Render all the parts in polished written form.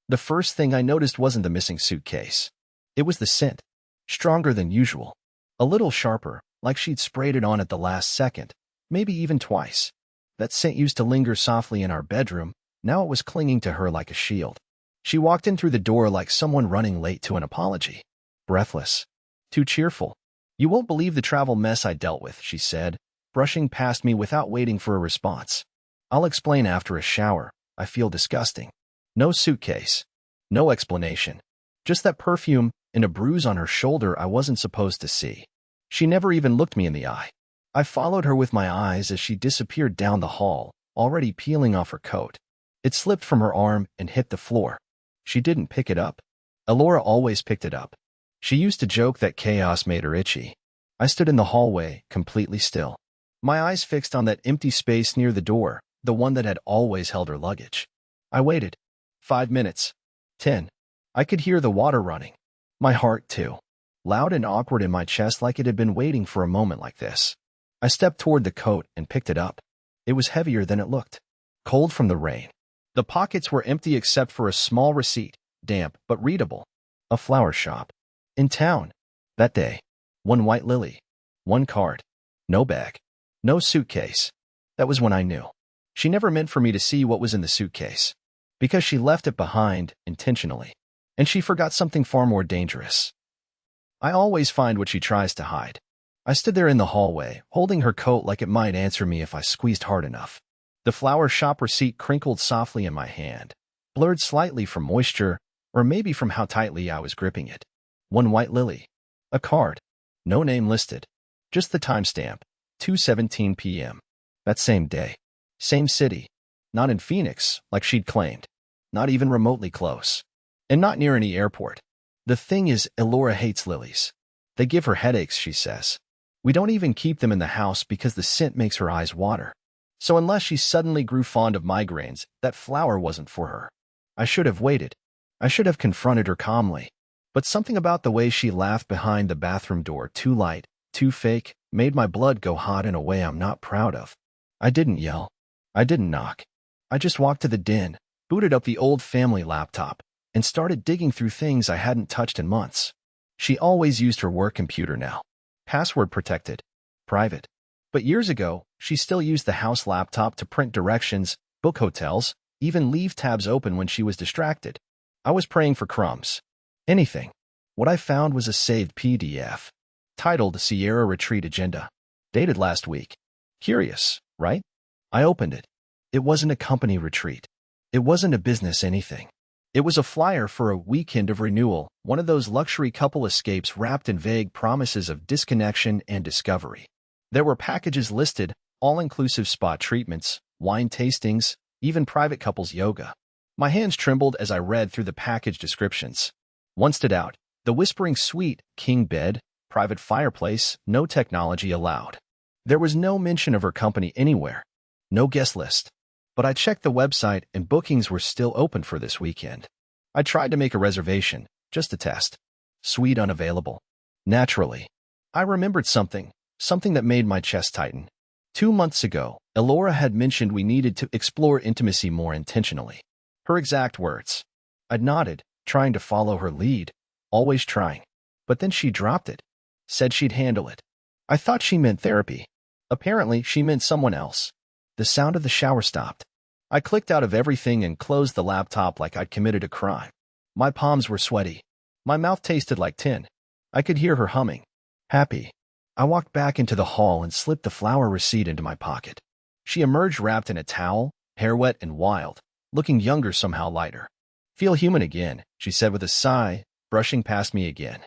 The first thing I noticed wasn't the missing suitcase. It was the scent. Stronger than usual. A little sharper, like she'd sprayed it on at the last second, maybe even twice. That scent used to linger softly in our bedroom. Now it was clinging to her like a shield. She walked in through the door like someone running late to an apology. Breathless. Too cheerful. "You won't believe the travel mess I dealt with," she said, brushing past me without waiting for a response. "I'll explain after a shower. I feel disgusting." No suitcase. No explanation. Just that perfume and a bruise on her shoulder I wasn't supposed to see. She never even looked me in the eye. I followed her with my eyes as she disappeared down the hall, already peeling off her coat. It slipped from her arm and hit the floor. She didn't pick it up. Elora always picked it up. She used to joke that chaos made her itchy. I stood in the hallway, completely still. My eyes fixed on that empty space near the door, the one that had always held her luggage. I waited. 5 minutes. 10. I could hear the water running. My heart, too. Loud and awkward in my chest, like it had been waiting for a moment like this. I stepped toward the coat and picked it up. It was heavier than it looked. Cold from the rain. The pockets were empty except for a small receipt, damp but readable. A flower shop. In town. That day. 1 white lily. 1 card. No bag. No suitcase. That was when I knew. She never meant for me to see what was in the suitcase. Because she left it behind, intentionally. And she forgot something far more dangerous. I always find what she tries to hide. I stood there in the hallway, holding her coat like it might answer me if I squeezed hard enough. The flower shop receipt crinkled softly in my hand, blurred slightly from moisture, or maybe from how tightly I was gripping it. 1 white lily. A card. No name listed. Just the timestamp. 2:17 p.m. That same day. Same city. Not in Phoenix, like she'd claimed. Not even remotely close. And not near any airport. The thing is, Elora hates lilies. They give her headaches, she says. We don't even keep them in the house because the scent makes her eyes water. So unless she suddenly grew fond of migraines, that flower wasn't for her. I should have waited. I should have confronted her calmly. But something about the way she laughed behind the bathroom door, too light, too fake, made my blood go hot in a way I'm not proud of. I didn't yell. I didn't knock. I just walked to the den, booted up the old family laptop, and started digging through things I hadn't touched in months. She always used her work computer now. Password protected. Private. But years ago, she still used the house laptop to print directions, book hotels, even leave tabs open when she was distracted. I was praying for crumbs. Anything. What I found was a saved PDF. Titled Sierra Retreat Agenda. Dated last week. Curious, right? I opened it. It wasn't a company retreat. It wasn't a business anything. It was a flyer for a weekend of renewal, one of those luxury couple escapes wrapped in vague promises of disconnection and discovery. There were packages listed, all-inclusive spa treatments, wine tastings, even private couples yoga. My hands trembled as I read through the package descriptions. One stood out: the Whispering Suite, king bed, private fireplace, no technology allowed. There was no mention of her company anywhere. No guest list. But I checked the website and bookings were still open for this weekend. I tried to make a reservation, just to test. Suite unavailable. Naturally. I remembered something that made my chest tighten. 2 months ago, Elora had mentioned we needed to explore intimacy more intentionally. Her exact words. I'd nodded, trying to follow her lead, always trying. But then she dropped it. Said she'd handle it. I thought she meant therapy. Apparently, she meant someone else. The sound of the shower stopped. I clicked out of everything and closed the laptop like I'd committed a crime. My palms were sweaty. My mouth tasted like tin. I could hear her humming. Happy. I walked back into the hall and slipped the flower receipt into my pocket. She emerged wrapped in a towel, hair wet and wild, looking younger, somehow lighter. Feel human again, she said with a sigh, brushing past me again.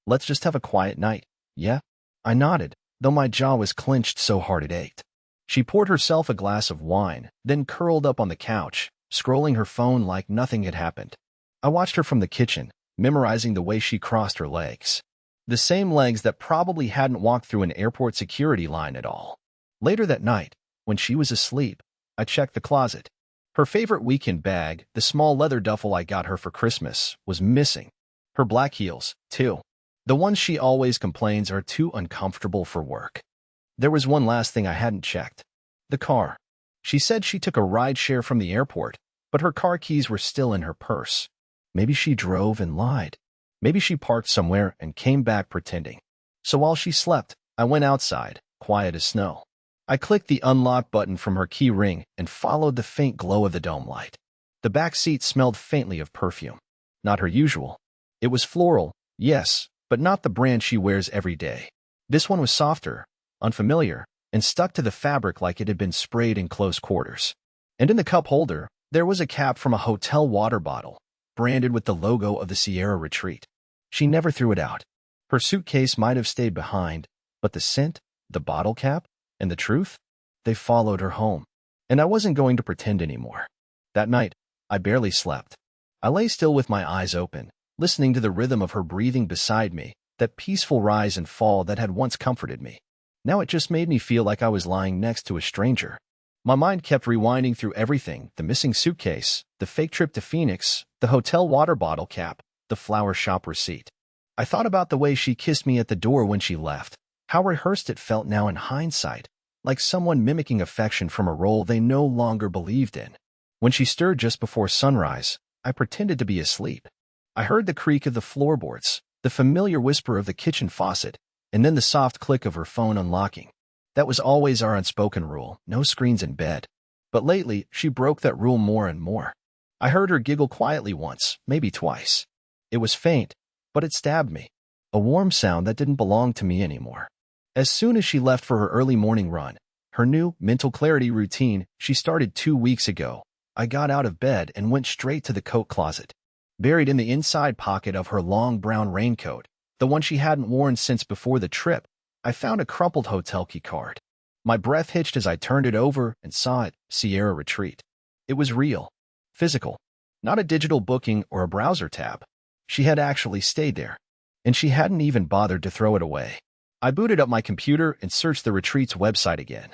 Let's just have a quiet night, yeah? I nodded, though my jaw was clenched so hard it ached. She poured herself a glass of wine, then curled up on the couch, scrolling her phone like nothing had happened. I watched her from the kitchen, memorizing the way she crossed her legs. The same legs that probably hadn't walked through an airport security line at all. Later that night, when she was asleep, I checked the closet. Her favorite weekend bag, the small leather duffel I got her for Christmas, was missing. Her black heels, too. The ones she always complains are too uncomfortable for work. There was one last thing I hadn't checked. The car. She said she took a ride share from the airport, but her car keys were still in her purse. Maybe she drove and lied. Maybe she parked somewhere and came back pretending. So while she slept, I went outside, quiet as snow. I clicked the unlock button from her key ring and followed the faint glow of the dome light. The back seat smelled faintly of perfume. Not her usual. It was floral, yes, but not the brand she wears every day. This one was softer, unfamiliar, and stuck to the fabric like it had been sprayed in close quarters. And in the cup holder, there was a cap from a hotel water bottle, branded with the logo of the Sierra Retreat. She never threw it out. Her suitcase might have stayed behind, but the scent, the bottle cap, and the truth? They followed her home. And I wasn't going to pretend anymore. That night, I barely slept. I lay still with my eyes open, listening to the rhythm of her breathing beside me, that peaceful rise and fall that had once comforted me. Now it just made me feel like I was lying next to a stranger. My mind kept rewinding through everything: the missing suitcase, the fake trip to Phoenix, the hotel water bottle cap, the flower shop receipt. I thought about the way she kissed me at the door when she left, how rehearsed it felt now in hindsight, like someone mimicking affection from a role they no longer believed in. When she stirred just before sunrise, I pretended to be asleep. I heard the creak of the floorboards, the familiar whisper of the kitchen faucet, and then the soft click of her phone unlocking. That was always our unspoken rule: no screens in bed. But lately, she broke that rule more and more. I heard her giggle quietly once, maybe twice. It was faint, but it stabbed me. A warm sound that didn't belong to me anymore. As soon as she left for her early morning run, her new mental clarity routine she started 2 weeks ago, I got out of bed and went straight to the coat closet. Buried in the inside pocket of her long brown raincoat, the one she hadn't worn since before the trip, I found a crumpled hotel key card. My breath hitched as I turned it over and saw it: Sierra Retreat. It was real, physical, not a digital booking or a browser tab. She had actually stayed there, and she hadn't even bothered to throw it away. I booted up my computer and searched the retreat's website again.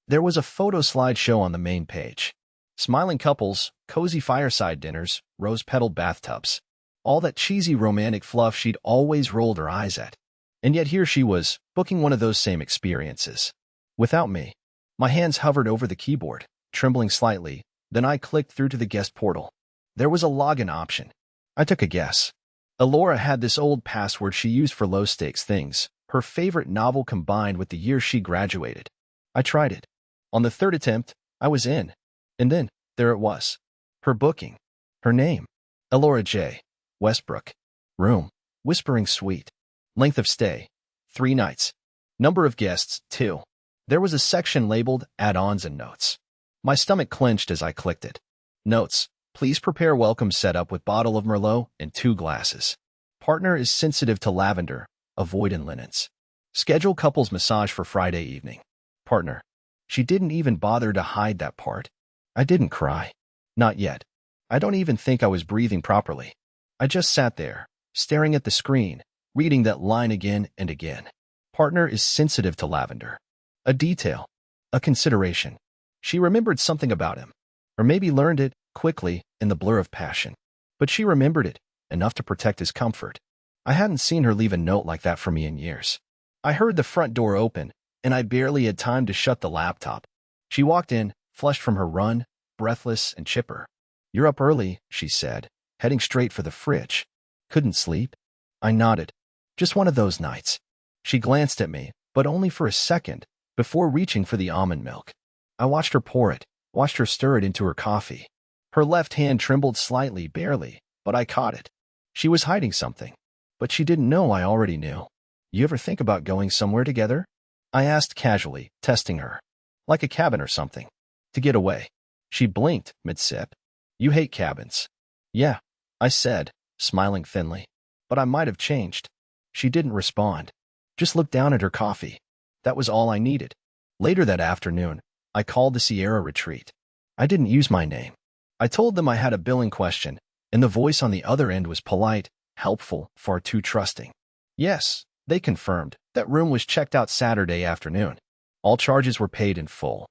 There was a photo slideshow on the main page. Smiling couples, cozy fireside dinners, rose-petaled bathtubs. All that cheesy romantic fluff she'd always rolled her eyes at. And yet here she was, booking one of those same experiences. Without me. My hands hovered over the keyboard, trembling slightly, then I clicked through to the guest portal. There was a login option. I took a guess. Elora had this old password she used for low-stakes things, her favorite novel combined with the year she graduated. I tried it. On the third attempt, I was in. And then, there it was. Her booking. Her name. Elora J. Westbrook. Room. Whispering Suite. Length of stay: 3 nights. Number of guests: 2. There was a section labeled Add-ons and Notes. My stomach clenched as I clicked it. Notes: please prepare welcome setup with bottle of Merlot and 2 glasses. Partner is sensitive to lavender. Avoid in linens. Schedule couples massage for Friday evening. Partner. She didn't even bother to hide that part. I didn't cry. Not yet. I don't even think I was breathing properly. I just sat there, staring at the screen, reading that line again and again. Partner is sensitive to lavender. A detail. A consideration. She remembered something about him. Or maybe learned it, quickly, in the blur of passion. But she remembered it, enough to protect his comfort. I hadn't seen her leave a note like that for me in years. I heard the front door open, and I barely had time to shut the laptop. She walked in, flushed from her run, breathless and chipper. "You're up early," she said, heading straight for the fridge. "Couldn't sleep?" I nodded. "Just one of those nights." She glanced at me, but only for a second, before reaching for the almond milk. I watched her pour it, watched her stir it into her coffee. Her left hand trembled slightly, barely, but I caught it. She was hiding something. But she didn't know I already knew. "You ever think about going somewhere together?" I asked casually, testing her. "Like a cabin or something. To get away." She blinked, mid-sip. "You hate cabins." "Yeah," I said, smiling thinly. But I might have changed. She didn't respond. Just looked down at her coffee. That was all I needed. Later that afternoon, I called the Sierra Retreat. I didn't use my name. I told them I had a billing question, and the voice on the other end was polite, helpful, far too trusting. Yes, they confirmed, that room was checked out Saturday afternoon. All charges were paid in full.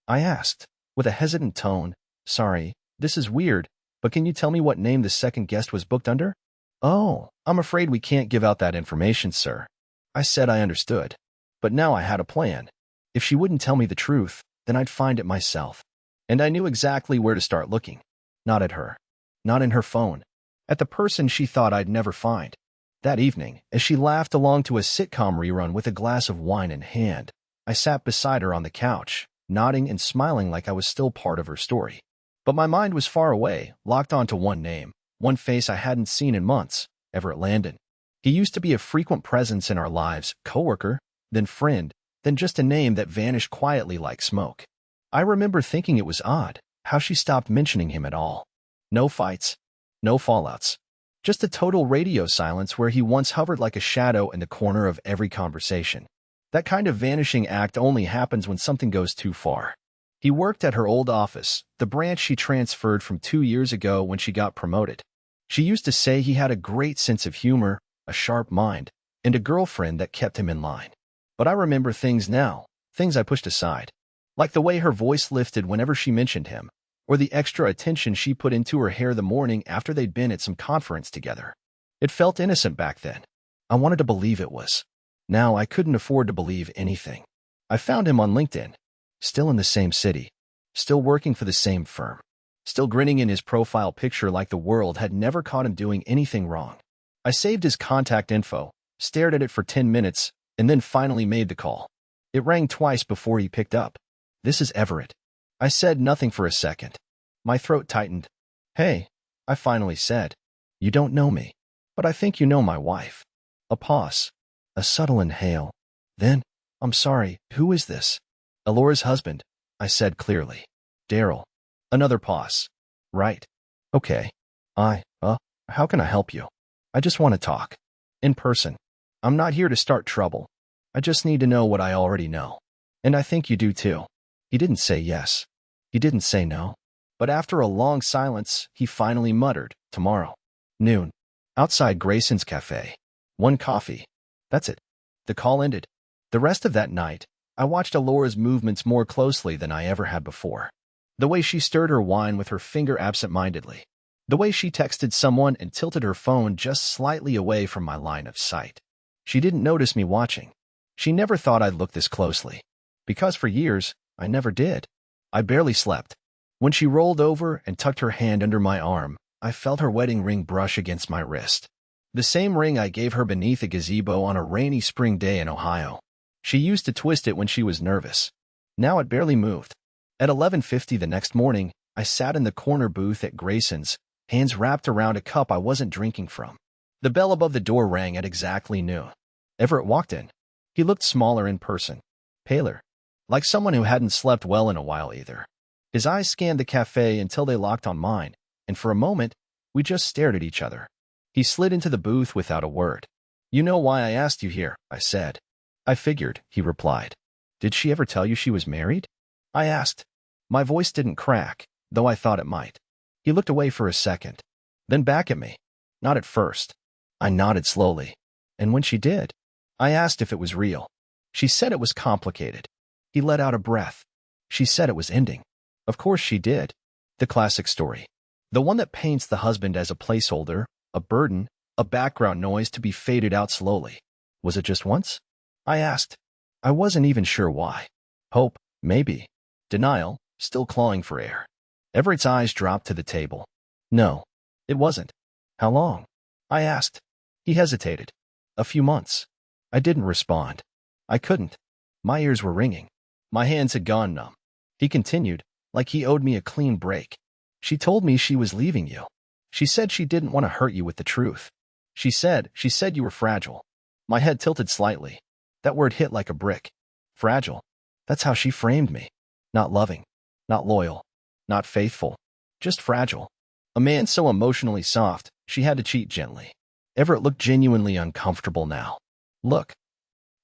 I asked, with a hesitant tone, "Sorry, this is weird, but can you tell me what name the second guest was booked under?" "Oh, I'm afraid we can't give out that information, sir." I said I understood. But now I had a plan. If she wouldn't tell me the truth, then I'd find it myself. And I knew exactly where to start looking. Not at her. Not in her phone. at the person she thought I'd never find. That evening, as she laughed along to a sitcom rerun with a glass of wine in hand, I sat beside her on the couch, nodding and smiling like I was still part of her story. But my mind was far away, locked onto one name, one face I hadn't seen in months, Everett Landon. He used to be a frequent presence in our lives, coworker, then friend, then just a name that vanished quietly like smoke. I remember thinking it was odd, how she stopped mentioning him at all. No fights, no fallouts. Just a total radio silence where he once hovered like a shadow in the corner of every conversation. That kind of vanishing act only happens when something goes too far. He worked at her old office, the branch she transferred from 2 years ago when she got promoted. She used to say he had a great sense of humor, a sharp mind, and a girlfriend that kept him in line. But I remember things now, things I pushed aside. Like the way her voice lifted whenever she mentioned him, or the extra attention she put into her hair the morning after they'd been at some conference together. It felt innocent back then. I wanted to believe it was. Now I couldn't afford to believe anything. I found him on LinkedIn. Still in the same city. Still working for the same firm. Still grinning in his profile picture like the world had never caught him doing anything wrong. I saved his contact info, stared at it for 10 minutes, and then finally made the call. It rang twice before he picked up. "This is Everett." I said nothing for a second. My throat tightened. "Hey," I finally said. "You don't know me, but I think you know my wife." A pause. A subtle inhale. Then, "I'm sorry, who is this?" "Elora's husband," I said clearly. "Darrell." Another pause. "Right. Okay. How can I help you?" "I just want to talk. In person. I'm not here to start trouble. I just need to know what I already know. And I think you do too." He didn't say yes. He didn't say no. But after a long silence, he finally muttered, "Tomorrow. Noon. Outside Grayson's cafe. 1 coffee. That's it." The call ended. The rest of that night, I watched Elora's movements more closely than I ever had before. The way she stirred her wine with her finger absent-mindedly. The way she texted someone and tilted her phone just slightly away from my line of sight. She didn't notice me watching. She never thought I'd look this closely. Because for years, I never did. I barely slept. When she rolled over and tucked her hand under my arm, I felt her wedding ring brush against my wrist. The same ring I gave her beneath a gazebo on a rainy spring day in Ohio. She used to twist it when she was nervous. Now it barely moved. At 11:50 the next morning, I sat in the corner booth at Grayson's, hands wrapped around a cup I wasn't drinking from. The bell above the door rang at exactly noon. Everett walked in. He looked smaller in person. Paler. Like someone who hadn't slept well in a while either. His eyes scanned the cafe until they locked on mine, and for a moment, we just stared at each other. He slid into the booth without a word. "You know why I asked you here," I said. "I figured," he replied. "Did she ever tell you she was married?" I asked. My voice didn't crack, though I thought it might. He looked away for a second, then back at me. "Not at first." I nodded slowly. "And when she did?" I asked if it was real. "She said it was complicated." He let out a breath. "She said it was ending." Of course she did. The classic story. The one that paints the husband as a placeholder, a burden, a background noise to be faded out slowly. Was it just once? I asked. I wasn't even sure why. Hope, maybe. Denial, still clawing for air. Everett's eyes dropped to the table. "No, it wasn't." "How long?" I asked. He hesitated. "A few months." I didn't respond. I couldn't. My ears were ringing. My hands had gone numb. He continued, like he owed me a clean break. "She told me she was leaving you. She said she didn't want to hurt you with the truth. She said you were fragile." My head tilted slightly. That word hit like a brick. Fragile. That's how she framed me. Not loving. Not loyal. Not faithful. Just fragile. A man so emotionally soft, she had to cheat gently. Everett looked genuinely uncomfortable now. "Look,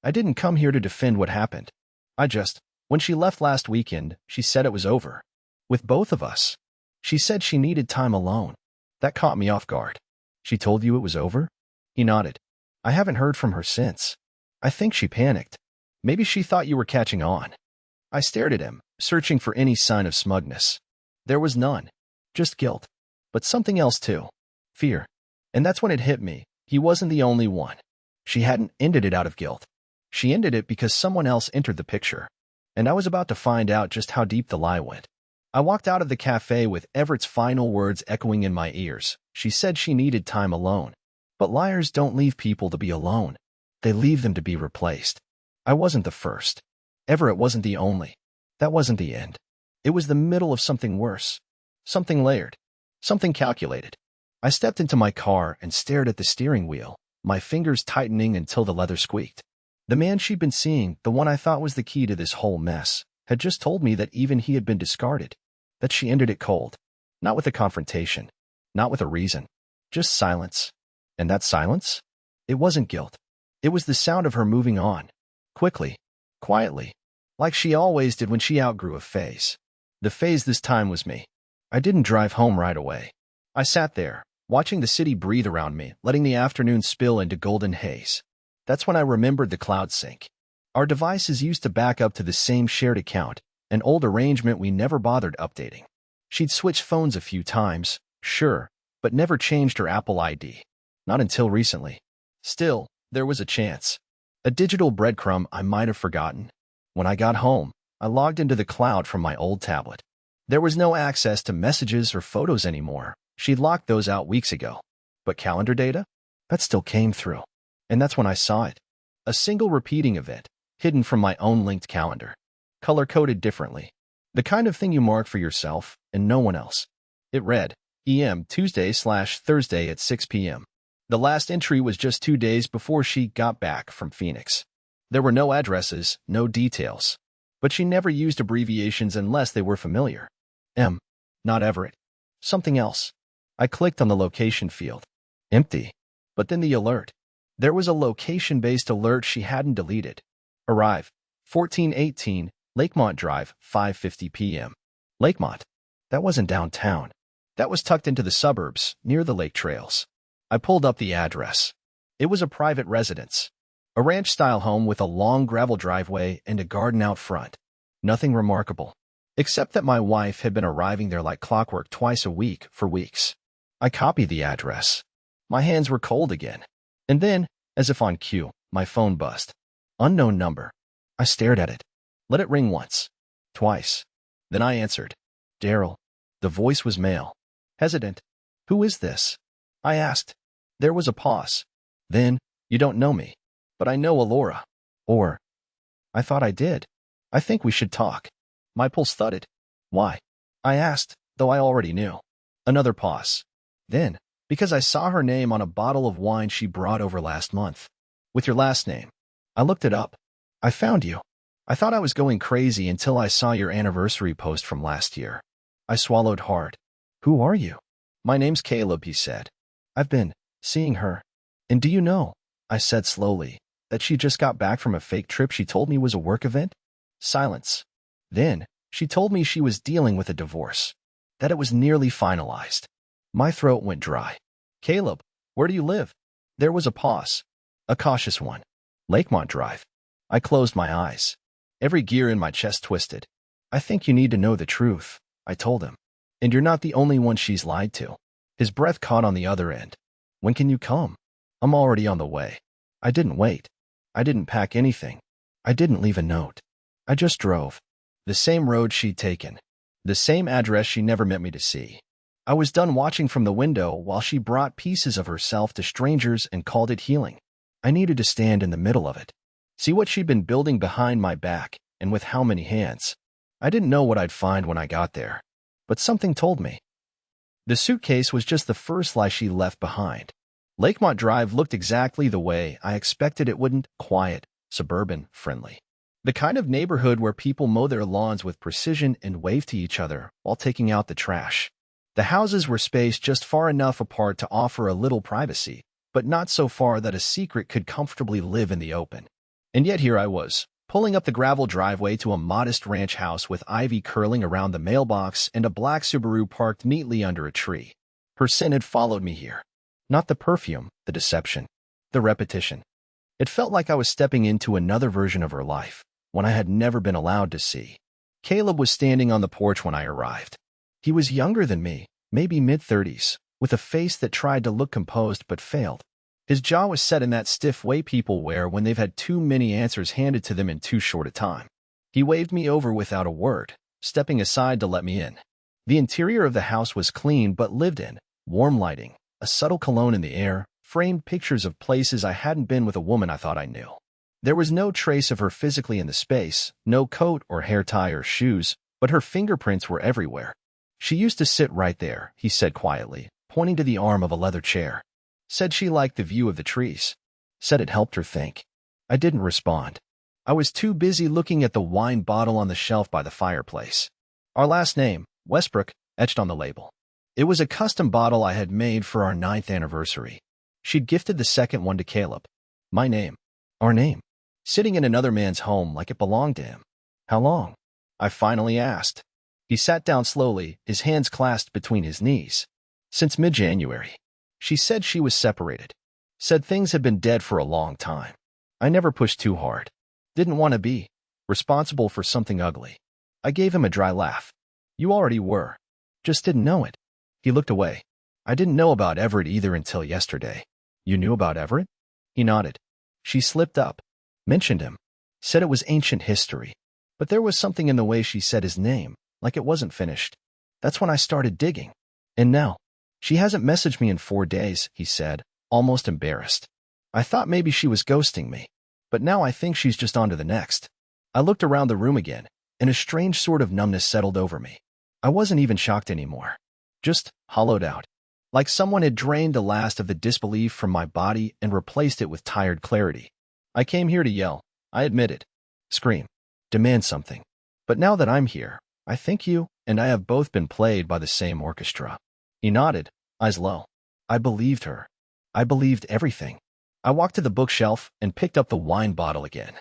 I didn't come here to defend what happened. When she left last weekend, she said it was over. With both of us. She said she needed time alone. That caught me off guard." "She told you it was over?" He nodded. "I haven't heard from her since. I think she panicked. Maybe she thought you were catching on." I stared at him, searching for any sign of smugness. There was none. Just guilt. But something else too. Fear. And that's when it hit me. He wasn't the only one. She hadn't ended it out of guilt. She ended it because someone else entered the picture. And I was about to find out just how deep the lie went. I walked out of the cafe with Everett's final words echoing in my ears. She said she needed time alone. But liars don't leave people to be alone. They leave them to be replaced. I wasn't the first. Everett wasn't the only. That wasn't the end. It was the middle of something worse. Something layered. Something calculated. I stepped into my car and stared at the steering wheel, my fingers tightening until the leather squeaked. The man she'd been seeing, the one I thought was the key to this whole mess, had just told me that even he had been discarded. That she ended it cold. Not with a confrontation. Not with a reason. Just silence. And that silence? It wasn't guilt. It was the sound of her moving on. Quickly. Quietly. Like she always did when she outgrew a phase. The phase this time was me. I didn't drive home right away. I sat there, watching the city breathe around me, letting the afternoon spill into golden haze. That's when I remembered the cloud sync. Our devices used to back up to the same shared account, an old arrangement we never bothered updating. She'd switched phones a few times, sure, but never changed her Apple ID. Not until recently. Still, there was a chance. A digital breadcrumb I might have forgotten. When I got home, I logged into the cloud from my old tablet. There was no access to messages or photos anymore. She'd locked those out weeks ago. But calendar data? That still came through. And that's when I saw it. A single repeating event, hidden from my own linked calendar. Color-coded differently. The kind of thing you mark for yourself and no one else. It read, EM Tuesday/Thursday at 6 p.m. The last entry was just 2 days before she got back from Phoenix. There were no addresses, no details. But she never used abbreviations unless they were familiar. M. Not Everett. Something else. I clicked on the location field. Empty. But then the alert. There was a location-based alert she hadn't deleted. Arrive. 1418, Lakemont Drive, 5:50 p.m. Lakemont. That wasn't downtown. That was tucked into the suburbs, near the lake trails. I pulled up the address. It was a private residence. A ranch-style home with a long gravel driveway and a garden out front. Nothing remarkable. Except that my wife had been arriving there like clockwork twice a week for weeks. I copied the address. My hands were cold again. And then, as if on cue, my phone buzzed. Unknown number. I stared at it. Let it ring once. Twice. Then I answered. Darrell. The voice was male. Hesitant. Who is this? I asked. There was a pause. Then, you don't know me. But I know Elora. Or. I thought I did. I think we should talk. My pulse thudded. Why? I asked, though I already knew. Another pause. Then, because I saw her name on a bottle of wine she brought over last month. With your last name. I looked it up. I found you. I thought I was going crazy until I saw your anniversary post from last year. I swallowed hard. Who are you? My name's Caleb, he said. I've been seeing her. And do you know, I said slowly, that she just got back from a fake trip she told me was a work event? Silence. Then, she told me she was dealing with a divorce. That it was nearly finalized. My throat went dry. Caleb, where do you live? There was a pause. A cautious one. Lakemont Drive. I closed my eyes. Every gear in my chest twisted. I think you need to know the truth, I told him. And you're not the only one she's lied to. His breath caught on the other end. When can you come? I'm already on the way. I didn't wait. I didn't pack anything. I didn't leave a note. I just drove. The same road she'd taken. The same address she never meant me to see. I was done watching from the window while she brought pieces of herself to strangers and called it healing. I needed to stand in the middle of it. See what she'd been building behind my back, and with how many hands. I didn't know what I'd find when I got there. But something told me. The suitcase was just the first lie she left behind. Lakemont Drive looked exactly the way I expected it wouldn't. Quiet, suburban, friendly. The kind of neighborhood where people mow their lawns with precision and wave to each other while taking out the trash. The houses were spaced just far enough apart to offer a little privacy, but not so far that a secret could comfortably live in the open. And yet here I was, pulling up the gravel driveway to a modest ranch house with ivy curling around the mailbox and a black Subaru parked neatly under a tree. Her sin had followed me here. Not the perfume, the deception, the repetition. It felt like I was stepping into another version of her life, one I had never been allowed to see. Caleb was standing on the porch when I arrived. He was younger than me, maybe mid-30s, with a face that tried to look composed but failed. His jaw was set in that stiff way people wear when they've had too many answers handed to them in too short a time. He waved me over without a word, stepping aside to let me in. The interior of the house was clean but lived in, warm lighting, a subtle cologne in the air, framed pictures of places I hadn't been with a woman I thought I knew. There was no trace of her physically in the space, no coat or hair tie or shoes, but her fingerprints were everywhere. She used to sit right there, he said quietly, pointing to the arm of a leather chair. Said she liked the view of the trees. Said it helped her think. I didn't respond. I was too busy looking at the wine bottle on the shelf by the fireplace. Our last name, Westbrook, etched on the label. It was a custom bottle I had made for our 9th anniversary. She'd gifted the second one to Caleb. My name. Our name. Sitting in another man's home like it belonged to him. How long? I finally asked. He sat down slowly, his hands clasped between his knees. Since mid-January. She said she was separated. Said things had been dead for a long time. I never pushed too hard. Didn't want to be responsible for something ugly. I gave him a dry laugh. You already were. Just didn't know it. He looked away. I didn't know about Everett either until yesterday. You knew about Everett? He nodded. She slipped up. Mentioned him. Said it was ancient history. But there was something in the way she said his name, like it wasn't finished. That's when I started digging. And now, she hasn't messaged me in 4 days, he said, almost embarrassed. I thought maybe she was ghosting me, but now I think she's just on to the next. I looked around the room again, and a strange sort of numbness settled over me. I wasn't even shocked anymore. Just hollowed out. Like someone had drained the last of the disbelief from my body and replaced it with tired clarity. I came here to yell, I admit it. Scream. Demand something. But now that I'm here, I think you and I have both been played by the same orchestra. He nodded, eyes low. I believed her. I believed everything. I walked to the bookshelf and picked up the wine bottle again.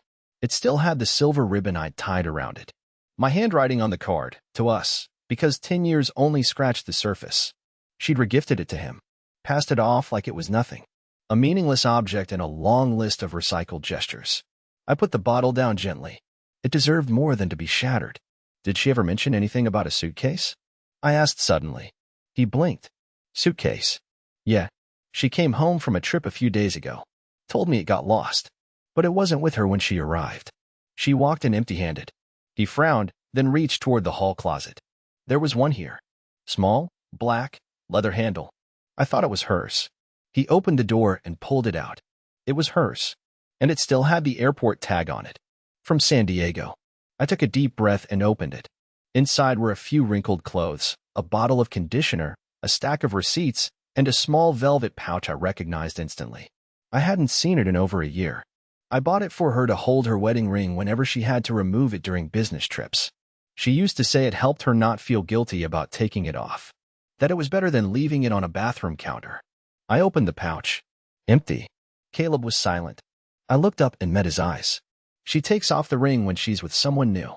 It still had the silver ribbon I'd tied around it. My handwriting on the card, to us, because 10 years only scratched the surface. She'd regifted it to him, passed it off like it was nothing. A meaningless object in a long list of recycled gestures. I put the bottle down gently. It deserved more than to be shattered. Did she ever mention anything about a suitcase? I asked suddenly. He blinked. Suitcase. Yeah. She came home from a trip a few days ago. Told me it got lost. But it wasn't with her when she arrived. She walked in empty-handed. He frowned, then reached toward the hall closet. There was one here. Small, black, leather handle. I thought it was hers. He opened the door and pulled it out. It was hers. And it still had the airport tag on it. From San Diego. I took a deep breath and opened it. Inside were a few wrinkled clothes, a bottle of conditioner, a stack of receipts, and a small velvet pouch I recognized instantly. I hadn't seen it in over a year. I bought it for her to hold her wedding ring whenever she had to remove it during business trips. She used to say it helped her not feel guilty about taking it off. That it was better than leaving it on a bathroom counter. I opened the pouch. Empty. Caleb was silent. I looked up and met his eyes. She takes off the ring when she's with someone new.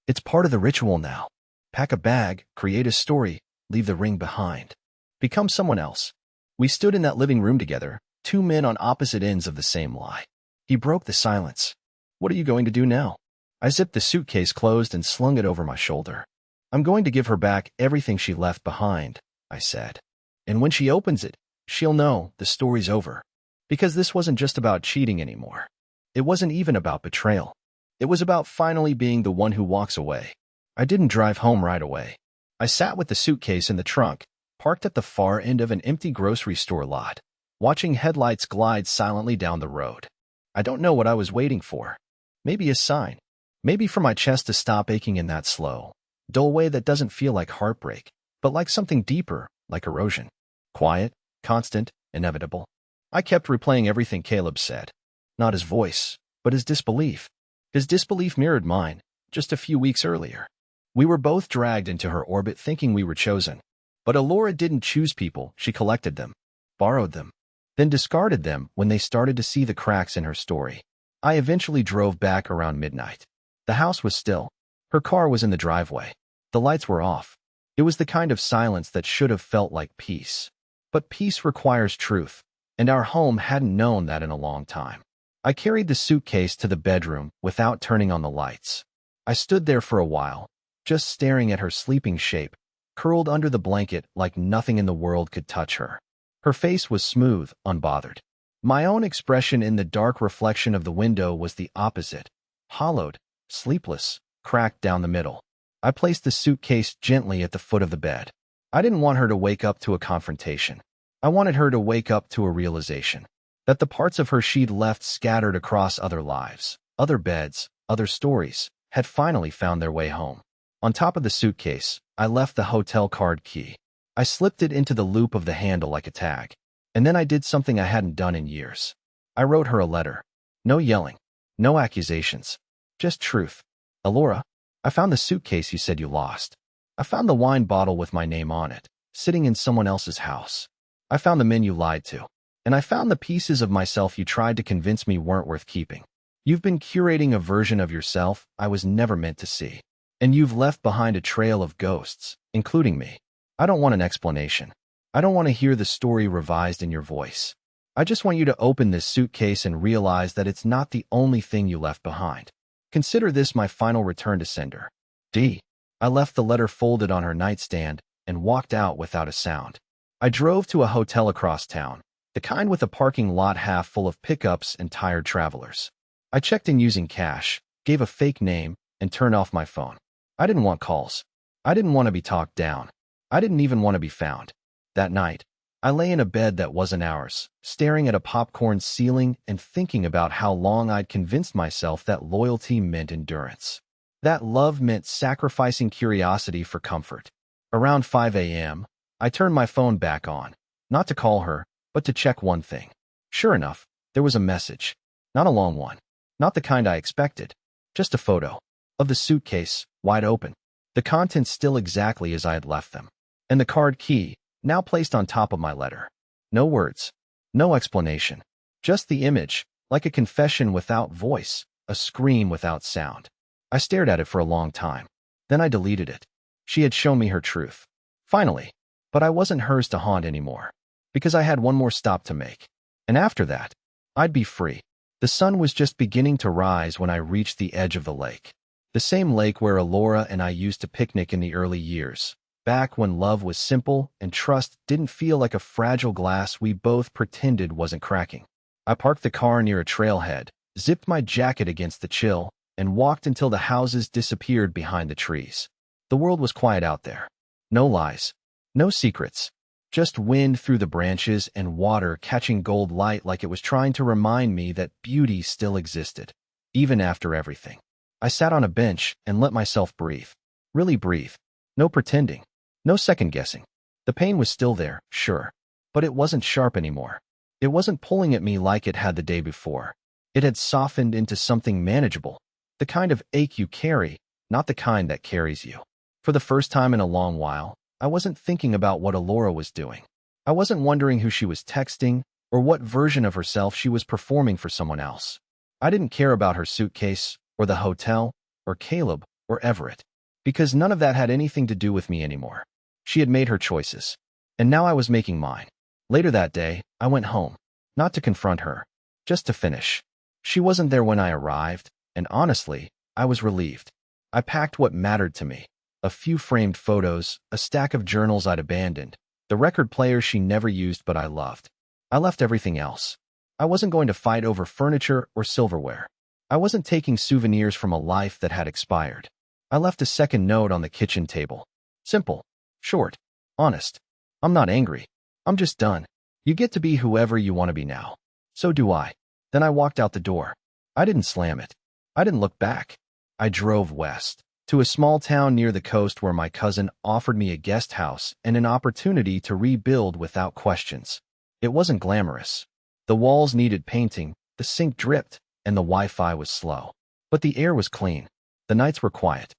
It's part of the ritual now. Pack a bag, create a story, leave the ring behind. Become someone else. We stood in that living room together, 2 men on opposite ends of the same lie. He broke the silence. What are you going to do now? I zipped the suitcase closed and slung it over my shoulder. I'm going to give her back everything she left behind, I said. And when she opens it, she'll know the story's over. Because this wasn't just about cheating anymore. It wasn't even about betrayal. It was about finally being the one who walks away. I didn't drive home right away. I sat with the suitcase in the trunk, parked at the far end of an empty grocery store lot, watching headlights glide silently down the road. I don't know what I was waiting for. Maybe a sign. Maybe for my chest to stop aching in that slow, dull way that doesn't feel like heartbreak, but like something deeper, like erosion. Quiet, constant, inevitable. I kept replaying everything Caleb said. Not his voice, but his disbelief. His disbelief mirrored mine, just a few weeks earlier. We were both dragged into her orbit thinking we were chosen. But Elora didn't choose people, she collected them, borrowed them, then discarded them when they started to see the cracks in her story. I eventually drove back around midnight. The house was still. Her car was in the driveway. The lights were off. It was the kind of silence that should have felt like peace. But peace requires truth, and our home hadn't known that in a long time. I carried the suitcase to the bedroom without turning on the lights. I stood there for a while, just staring at her sleeping shape, curled under the blanket like nothing in the world could touch her. Her face was smooth, unbothered. My own expression in the dark reflection of the window was the opposite. Hollowed, sleepless, cracked down the middle. I placed the suitcase gently at the foot of the bed. I didn't want her to wake up to a confrontation. I wanted her to wake up to a realization that the parts of her she'd left scattered across other lives, other beds, other stories, had finally found their way home. On top of the suitcase, I left the hotel card key. I slipped it into the loop of the handle like a tag. And then I did something I hadn't done in years. I wrote her a letter. No yelling. No accusations. Just truth. Elora, I found the suitcase you said you lost. I found the wine bottle with my name on it, sitting in someone else's house. I found the men you lied to. And I found the pieces of myself you tried to convince me weren't worth keeping. You've been curating a version of yourself I was never meant to see. And you've left behind a trail of ghosts, including me. I don't want an explanation. I don't want to hear the story revised in your voice. I just want you to open this suitcase and realize that it's not the only thing you left behind. Consider this my final return to sender. D. I left the letter folded on her nightstand and walked out without a sound. I drove to a hotel across town, the kind with a parking lot half full of pickups and tired travelers. I checked in using cash, gave a fake name, and turned off my phone. I didn't want calls. I didn't want to be talked down. I didn't even want to be found. That night, I lay in a bed that wasn't ours, staring at a popcorn ceiling and thinking about how long I'd convinced myself that loyalty meant endurance. That love meant sacrificing curiosity for comfort. Around 5 a.m., I turned my phone back on, not to call her, but to check one thing. Sure enough, there was a message. Not a long one. Not the kind I expected. Just a photo of the suitcase, wide open. The contents still exactly as I had left them. And the card key, now placed on top of my letter. No words. No explanation. Just the image, like a confession without voice, a scream without sound. I stared at it for a long time. Then I deleted it. She had shown me her truth. Finally. But I wasn't hers to haunt anymore. Because I had one more stop to make. And after that, I'd be free. The sun was just beginning to rise when I reached the edge of the lake. The same lake where Elora and I used to picnic in the early years. Back when love was simple and trust didn't feel like a fragile glass we both pretended wasn't cracking. I parked the car near a trailhead, zipped my jacket against the chill, and walked until the houses disappeared behind the trees. The world was quiet out there. No lies. No secrets. Just wind through the branches and water catching gold light like it was trying to remind me that beauty still existed, even after everything. I sat on a bench and let myself breathe. Really breathe. No pretending. No second-guessing. The pain was still there, sure, but it wasn't sharp anymore. It wasn't pulling at me like it had the day before. It had softened into something manageable, the kind of ache you carry, not the kind that carries you. For the first time in a long while, I wasn't thinking about what Elora was doing. I wasn't wondering who she was texting or what version of herself she was performing for someone else. I didn't care about her suitcase or the hotel or Caleb or Everett, because none of that had anything to do with me anymore. She had made her choices, and now I was making mine. Later that day, I went home, not to confront her, just to finish. She wasn't there when I arrived, and honestly, I was relieved. I packed what mattered to me. A few framed photos, a stack of journals I'd abandoned, the record player she never used but I loved. I left everything else. I wasn't going to fight over furniture or silverware. I wasn't taking souvenirs from a life that had expired. I left a second note on the kitchen table. Simple, short, honest. I'm not angry. I'm just done. You get to be whoever you want to be now. So do I. Then I walked out the door. I didn't slam it. I didn't look back. I drove west, to a small town near the coast where my cousin offered me a guest house and an opportunity to rebuild without questions. It wasn't glamorous. The walls needed painting, the sink dripped, and the Wi-Fi was slow. But the air was clean. The nights were quiet.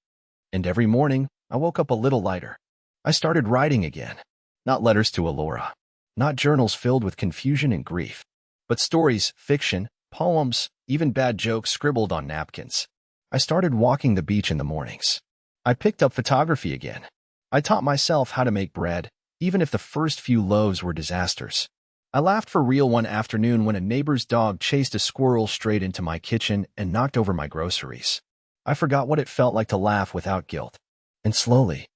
And every morning, I woke up a little lighter. I started writing again. Not letters to Elora. Not journals filled with confusion and grief. But stories, fiction, poems, even bad jokes scribbled on napkins. I started walking the beach in the mornings. I picked up photography again. I taught myself how to make bread, even if the first few loaves were disasters. I laughed for real one afternoon when a neighbor's dog chased a squirrel straight into my kitchen and knocked over my groceries. I forgot what it felt like to laugh without guilt. And slowly,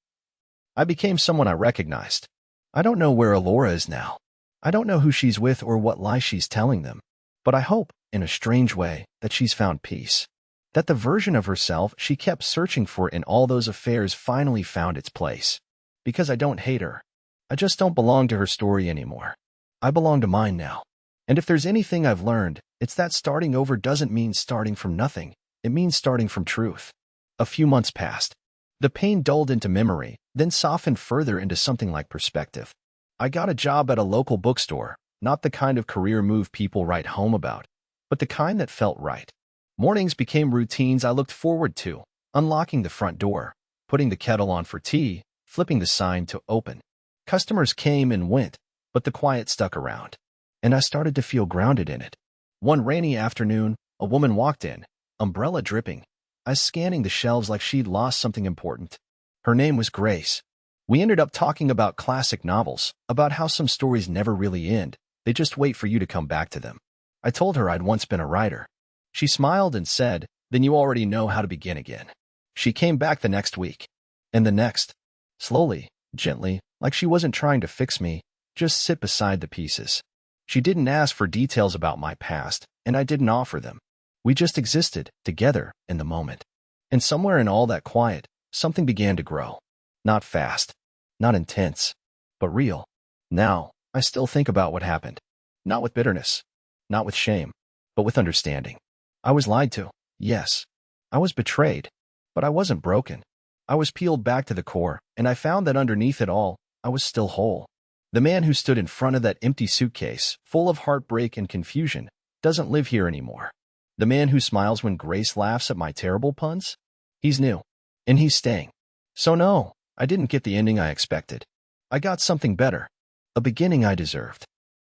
I became someone I recognized. I don't know where Elora is now. I don't know who she's with or what lie she's telling them. But I hope, in a strange way, that she's found peace. That the version of herself she kept searching for in all those affairs finally found its place. Because I don't hate her. I just don't belong to her story anymore. I belong to mine now. And if there's anything I've learned, it's that starting over doesn't mean starting from nothing. It means starting from truth. A few months passed. The pain dulled into memory, then softened further into something like perspective. I got a job at a local bookstore, not the kind of career move people write home about, but the kind that felt right. Mornings became routines I looked forward to, unlocking the front door, putting the kettle on for tea, flipping the sign to open. Customers came and went, but the quiet stuck around, and I started to feel grounded in it. One rainy afternoon, a woman walked in, umbrella dripping, eyes scanning the shelves like she'd lost something important. Her name was Grace. We ended up talking about classic novels, about how some stories never really end, they just wait for you to come back to them. I told her I'd once been a writer. She smiled and said, "Then you already know how to begin again." She came back the next week, and the next. Slowly, gently, like she wasn't trying to fix me, just sit beside the pieces. She didn't ask for details about my past, and I didn't offer them. We just existed, together, in the moment. And somewhere in all that quiet, something began to grow. Not fast, not intense, but real. Now, I still think about what happened. Not with bitterness, not with shame, but with understanding. I was lied to, yes. I was betrayed, but I wasn't broken. I was peeled back to the core, and I found that underneath it all, I was still whole. The man who stood in front of that empty suitcase, full of heartbreak and confusion, doesn't live here anymore. The man who smiles when Grace laughs at my terrible puns? He's new, and he's staying. So no, I didn't get the ending I expected. I got something better, a beginning I deserved.